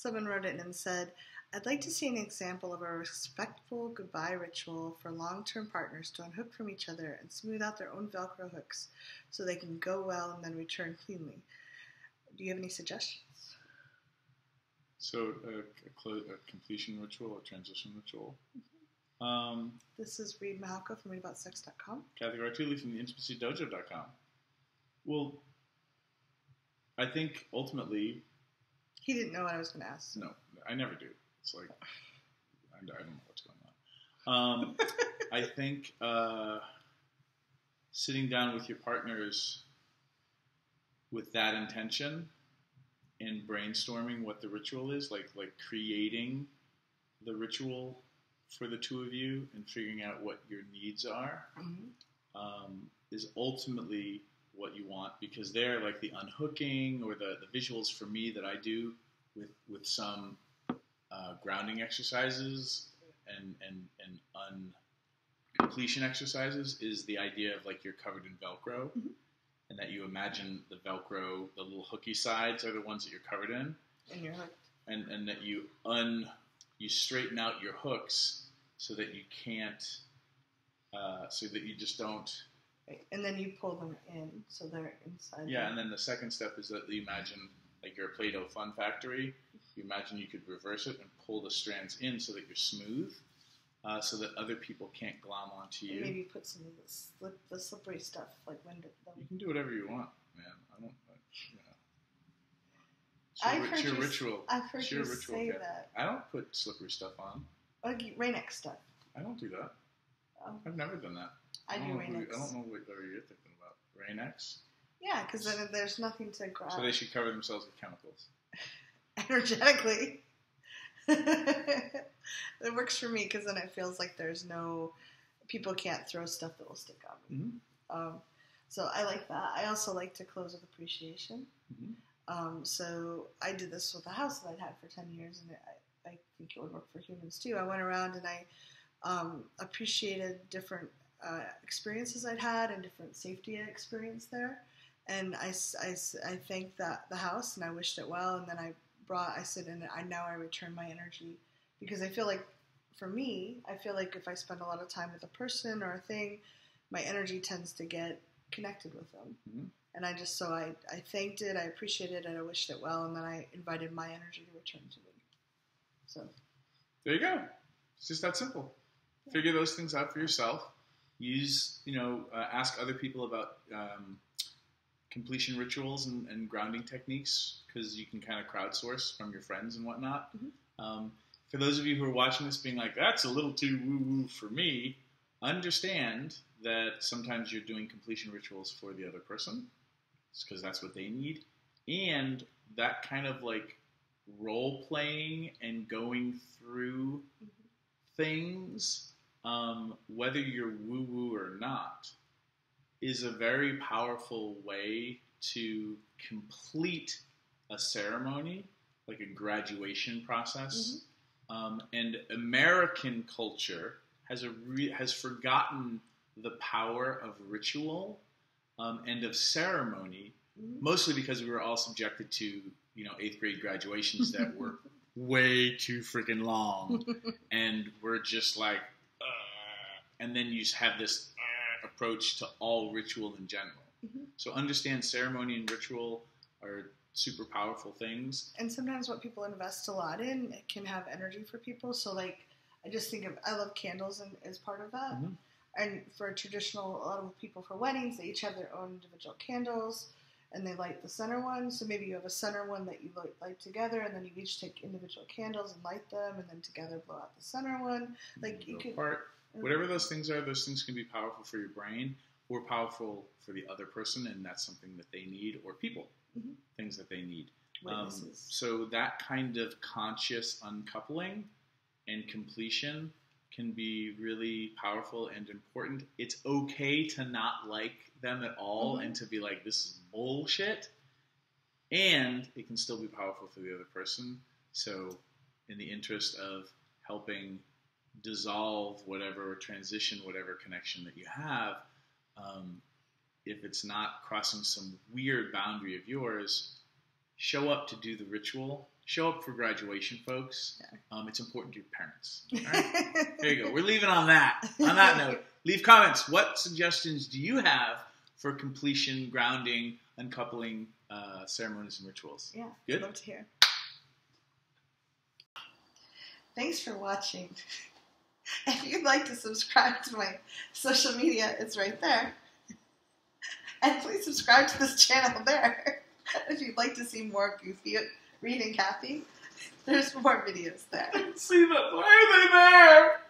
Someone wrote in and said, I'd like to see an example of a respectful goodbye ritual for long-term partners to unhook from each other and smooth out their own Velcro hooks so they can go well and then return cleanly. Do you have any suggestions? So a completion ritual, a transition ritual. This is Reid from ReidAboutSex.com. Cathy from TheIntimacyDojo.com. Well, I think ultimately... He didn't know what I was going to ask. No, I never do. It's like, I don't know what's going on. I think sitting down with your partners with that intention and brainstorming what the ritual is, like creating the ritual for the two of you and figuring out what your needs are, is ultimately what you want, because they're like the unhooking or the visuals for me that I do with some grounding exercises and completion exercises is the idea of like you're covered in Velcro, and that you imagine the Velcro, the little hooky sides are the ones that you're covered in, and you're hooked, and that you straighten out your hooks so that you can't, so that you just don't. Right. And then you pull them in so they're inside. Yeah, and then the second step is that you imagine, like you're a Play-Doh fun factory, you imagine you could reverse it and pull the strands in so that you're smooth, so that other people can't glom onto you. And maybe put some of the slippery stuff, like You can do whatever you want, man. I've your ritual. I've heard you ritual, say Kat. that. I don't put slippery stuff on. Like Rain-X stuff. I don't do that. Oh. I've never done that. I do Rain-X. I don't know what you're thinking about. Rain-X? Yeah, because then there's nothing to grab. So they should cover themselves with chemicals. Energetically. It works for me because then it feels like there's no... People can't throw stuff that will stick on me. Mm-hmm. So I like that. I also like to close with appreciation. Mm-hmm. So I did this with a house that I'd had for 10 years, and I think it would work for humans too. I went around and I appreciated different experiences I'd had and different safety I experienced there. And I thanked the house and I wished it well. And then I said, and now I return my energy, because I feel like, for me, I feel like if I spend a lot of time with a person or a thing, my energy tends to get connected with them. Mm-hmm. And I thanked it, I appreciated it, I wished it well, and then I invited my energy to return to me. So there you go. It's just that simple. Yeah. Figure those things out for yourself. Use, ask other people about completion rituals and grounding techniques, because you can kind of crowdsource from your friends and whatnot. Mm-hmm. For those of you who are watching this being like, that's a little too woo-woo for me, understand that sometimes you're doing completion rituals for the other person, because that's what they need. And that kind of like role-playing and going through things, whether you're woo-woo or not, is a very powerful way to complete a ceremony, like a graduation process. And American culture has forgotten the power of ritual and of ceremony, mostly because we were all subjected to 8th grade graduations that were way too freaking long, and we're just like, and then you have this approach to all ritual in general. So understand ceremony and ritual are super powerful things. And sometimes what people invest a lot in can have energy for people. So like, I love candles as part of that. And for a lot of people for weddings, they each have their own individual candles, and they light the center one. So maybe you have a center one that you light together, and then you each take individual candles and light them, and then together blow out the center one. Like you could... Whatever those things are, those things can be powerful for your brain or powerful for the other person, and that's something that they need, or people, things that they need. So that kind of conscious uncoupling and completion can be really powerful and important. It's okay to not like them at all and to be like, this is bullshit. And it can still be powerful for the other person. So in the interest of helping dissolve whatever, transition whatever connection that you have, if it's not crossing some weird boundary of yours, show up to do the ritual, show up for graduation, folks. Yeah. It's important to your parents. All right? There you go. We're leaving on that. On that note, leave comments. What suggestions do you have for completion, grounding, uncoupling ceremonies and rituals? Yeah, good. I'd love to hear. Thanks for watching. If you'd like to subscribe to my social media, it's right there. And please subscribe to this channel there. If you'd like to see more goofy Reid and Cathy, there's more videos there. See them. Why are they there?